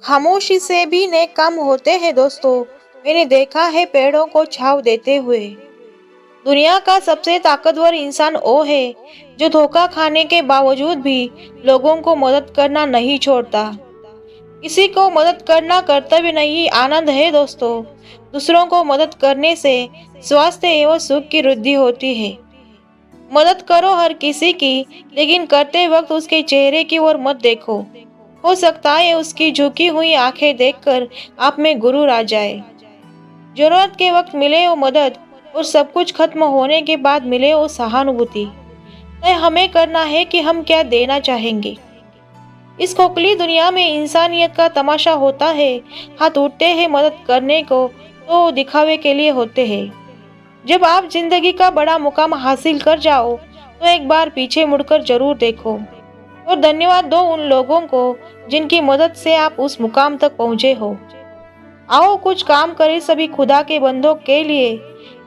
खामोशी से भी नेक काम होते हैं दोस्तों। मैंने देखा है पेड़ों को छांव देते हुए। दुनिया का सबसे ताकतवर इंसान वो है जो धोखा खाने के बावजूद भी लोगों को मदद करना नहीं छोड़ता। किसी को मदद करना कर्तव्य नहीं, आनंद है दोस्तों। दूसरों को मदद करने से स्वास्थ्य एवं सुख की वृद्धि होती है। मदद करो हर किसी की, लेकिन करते वक्त उसके चेहरे की ओर मत देखो। हो सकता है उसकी झुकी हुई आंखें देखकर आप में गुरूर आ जाए। जरूरत के वक्त मिले वो मदद और सब कुछ खत्म होने के बाद मिले वो सहानुभूति। तय हमें करना है कि हम क्या देना चाहेंगे। इस खोखली दुनिया में इंसानियत का तमाशा होता है। हाथ उठते हैं मदद करने को तो दिखावे के लिए होते हैं। जब आप जिंदगी का बड़ा मुकाम हासिल कर जाओ तो एक बार पीछे मुड़कर जरूर देखो और धन्यवाद दो उन लोगों को जिनकी मदद से आप उस मुकाम तक पहुंचे हो। आओ कुछ काम करें सभी खुदा के बंदों के लिए।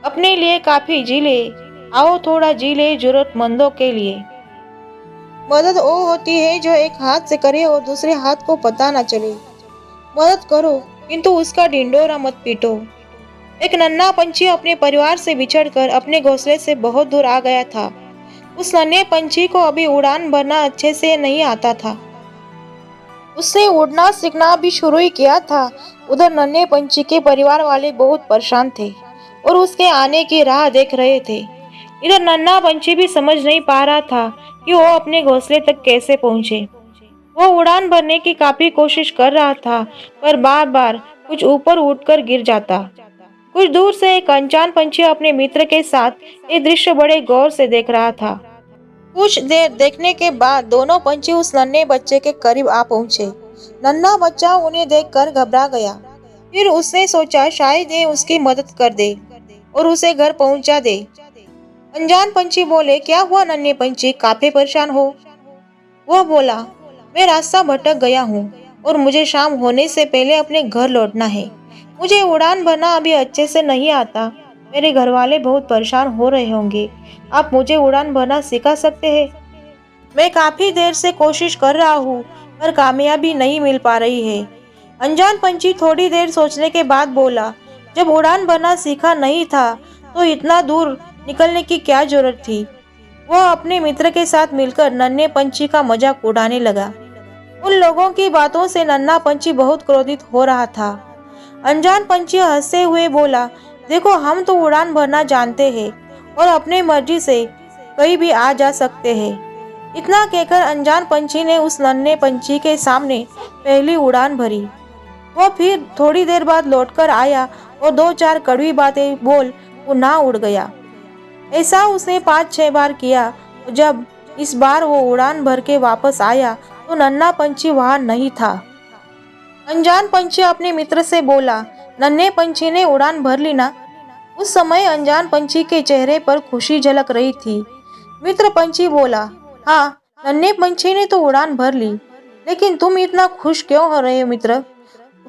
अपने लिए काफी जी ले, आओ थोड़ा जी ले जरूरतमंदों के लिए। मदद वो होती है जो एक हाथ से करे और दूसरे हाथ को पता न चले। मदद करो किंतु उसका ढिंडोरा मत पीटो। एक नन्हा पंछी अपने परिवार से बिछड़कर अपने घोंसले से बहुत दूर आ गया था। उस नन्हे पंछी को अभी उड़ान भरना अच्छे से नहीं आता था। उसने उड़ना सीखना भी शुरू ही किया था। उधर नन्हे पंछी के परिवार वाले बहुत परेशान थे और उसके आने की राह देख रहे थे। इधर नन्हा पंछी भी समझ नहीं पा रहा था कि वो अपने घोंसले तक कैसे पहुंचे। वो उड़ान भरने की काफी कोशिश कर रहा था, पर बार बार कुछ ऊपर उठकर गिर जाता। कुछ दूर से एक अनजान पंछी अपने मित्र के साथ ये दृश्य बड़े गौर से देख रहा था। कुछ देर देखने के बाद दोनों पंछी उस नन्हे बच्चे के करीब आ पहुंचे। नन्हा बच्चा उन्हें देखकर घबरा गया। फिर उसने सोचा शायद ये उसकी मदद कर दे और उसे घर पहुंचा दे। अनजान पंछी बोले, क्या हुआ नन्हे पंछी, काफी परेशान हो? वह बोला, मैं रास्ता भटक गया हूँ और मुझे शाम होने से पहले अपने घर लौटना है। मुझे उड़ान भरना अभी अच्छे से नहीं आता। मेरे घर वाले बहुत परेशान हो रहे होंगे। आप मुझे उड़ान भरना सिखा सकते हैं? मैं काफी देर से कोशिश कर रहा हूँ पर कामयाबी नहीं मिल पा रही है। अनजान पंछी थोड़ी देर सोचने के बाद बोला, जब उड़ान भरना सीखा नहीं था तो इतना दूर निकलने की क्या जरूरत थी? वह अपने मित्र के साथ मिलकर नन्हे पंछी का मजाक उड़ाने लगा। उन लोगों की बातों से नन्हा पंछी बहुत क्रोधित हो रहा था। अनजान पंछी हंसते हुए बोला, देखो हम तो उड़ान भरना जानते हैं और अपने मर्जी से कहीं भी आ जा सकते हैं। इतना कहकर अनजान पंछी ने उस नन्हे पंछी के सामने पहली उड़ान भरी। वह फिर थोड़ी देर बाद लौटकर आया और दो चार कड़वी बातें बोल पुनः उड़ गया। ऐसा उसने 5-6 बार किया। जब इस बार वो उड़ान भर के वापस आया तो नन्हा पंछी वहां नहीं था। अनजान पंछी अपने मित्र से बोला, नन्हे पंछी ने उड़ान भर ली ना? उस समय अनजान पंछी के चेहरे पर खुशी झलक रही थी। मित्र पंछी बोला, हाँ, नन्हे पंछी ने तो उड़ान भर ली, लेकिन तुम इतना खुश क्यों हो रहे हो मित्र?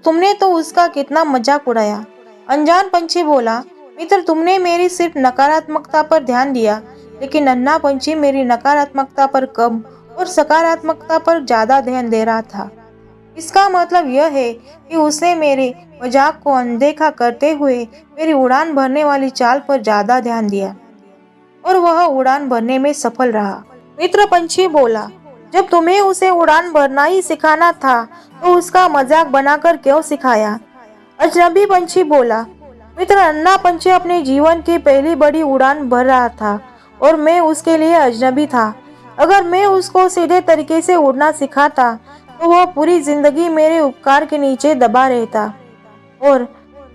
तुमने तो उसका कितना मजाक उड़ाया। अनजान पंछी बोला, मित्र तुमने मेरी सिर्फ नकारात्मकता पर ध्यान दिया, लेकिन नन्हा पंछी मेरी नकारात्मकता पर कम और सकारात्मकता पर ज्यादा ध्यान दे रहा था। इसका मतलब यह है कि उसने मेरे मजाक को अनदेखा करते हुए मेरी उड़ान भरने वाली चाल पर ज्यादा ध्यान दिया और वह उड़ान भरने में सफल रहा। मित्र पंछी बोला, जब तुम्हें उसे उड़ान भरना ही सिखाना था तो उसका मजाक बनाकर क्यों सिखाया? अजनबी पंछी बोला, मित्र अन्ना पंछी अपने जीवन की पहली बड़ी उड़ान भर रहा था और मैं उसके लिए अजनबी था। अगर मैं उसको सीधे तरीके से उड़ना सिखाता तो वह पूरी जिंदगी मेरे उपकार के नीचे दबा रहता और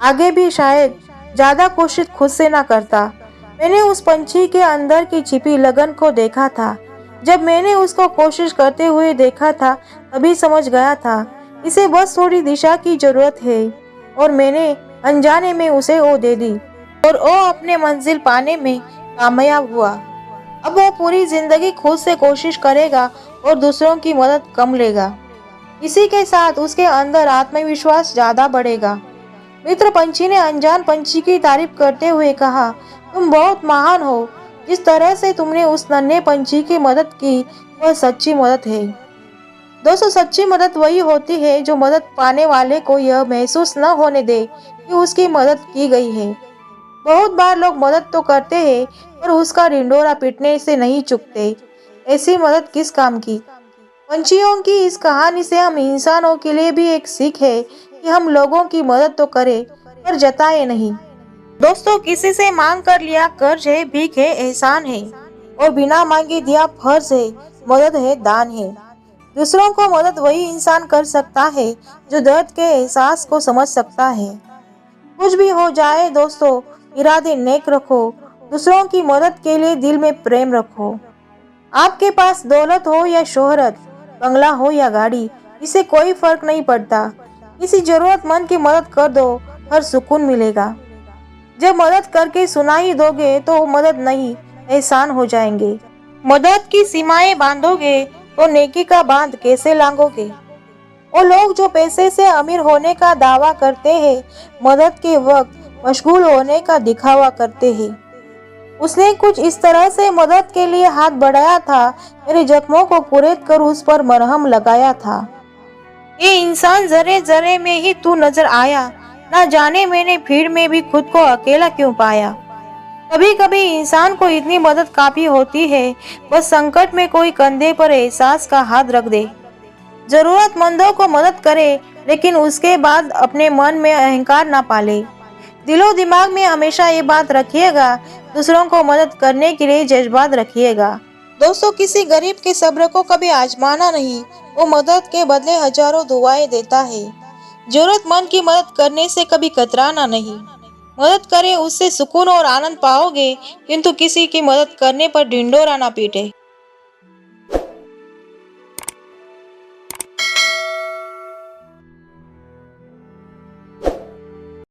आगे भी शायद ज्यादा कोशिश खुद से ना करता। मैंने उस पंछी के अंदर की छिपी लगन को देखा था। जब मैंने उसको कोशिश करते हुए देखा था तभी समझ गया था इसे बस थोड़ी दिशा की जरूरत है और मैंने अनजाने में उसे वो दे दी और वो अपने मंजिल पाने में कामयाब हुआ। अब वो पूरी जिंदगी खुद से कोशिश करेगा और दूसरों की मदद कम लेगा। इसी के साथ उसके अंदर आत्मविश्वास ज्यादा बढ़ेगा। मित्र पंछी ने अनजान पंछी की तारीफ करते हुए कहा, तुम बहुत महान हो। जिस तरह से तुमने उस नन्हे पंछी की मदद की वह सच्ची मदद है। दोस्तों, सच्ची मदद वही होती है जो मदद पाने वाले को यह महसूस न होने दे कि उसकी मदद की गई है। बहुत बार लोग मदद तो करते हैं पर उसका ढिंढोरा पीटने से नहीं चूकते। ऐसी मदद किस काम की। पंछियों की इस कहानी से हम इंसानों के लिए भी एक सीख है कि हम लोगों की मदद तो करें पर जताए नहीं। दोस्तों, किसी से मांग कर लिया कर्ज है, भीख है, एहसान है, और बिना मांगे दिया फर्ज है, मदद है, दान है। दूसरों को मदद वही इंसान कर सकता है जो दर्द के एहसास को समझ सकता है। कुछ भी हो जाए दोस्तों, इरादे नेक रखो, दूसरों की मदद के लिए दिल में प्रेम रखो। आपके पास दौलत हो या शोहरत, बंगला हो या गाड़ी, इससे कोई फर्क नहीं पड़ता। किसी जरूरतमंद की मदद कर दो, हर सुकून मिलेगा। जब मदद करके सुना ही दोगे तो वो मदद नहीं, एहसान हो जाएंगे। मदद की सीमाएं बांधोगे तो नेकी का बांध कैसे लांघोगे। वो लोग जो पैसे से अमीर होने का दावा करते हैं, मदद के वक्त मशगूल होने का दिखावा करते हैं। उसने कुछ इस तरह से मदद के लिए हाथ बढ़ाया था, मेरे जख्मों को कुरेद कर उस पर मरहम लगाया था। ये इंसान जरे जरे में ही तू नजर आया, ना जाने मैंने भीड़ में भी खुद को अकेला क्यों पाया। कभी कभी इंसान को इतनी मदद काफी होती है, बस संकट में कोई कंधे पर एहसास का हाथ रख दे। जरूरतमंदों को मदद करे, लेकिन उसके बाद अपने मन में अहंकार ना पाले। दिलो दिमाग में हमेशा ये बात रखिएगा, दूसरों को मदद करने के लिए जज्बात रखिएगा। दोस्तों, किसी गरीब के सब्र को कभी आजमाना नहीं, वो मदद के बदले हजारों दुआएं देता है। जरूरतमंद की मदद करने से कभी कतराना नहीं। मदद करें, उससे सुकून और आनंद पाओगे, किंतु किसी की मदद करने पर ढिंढोरा ना पीटे।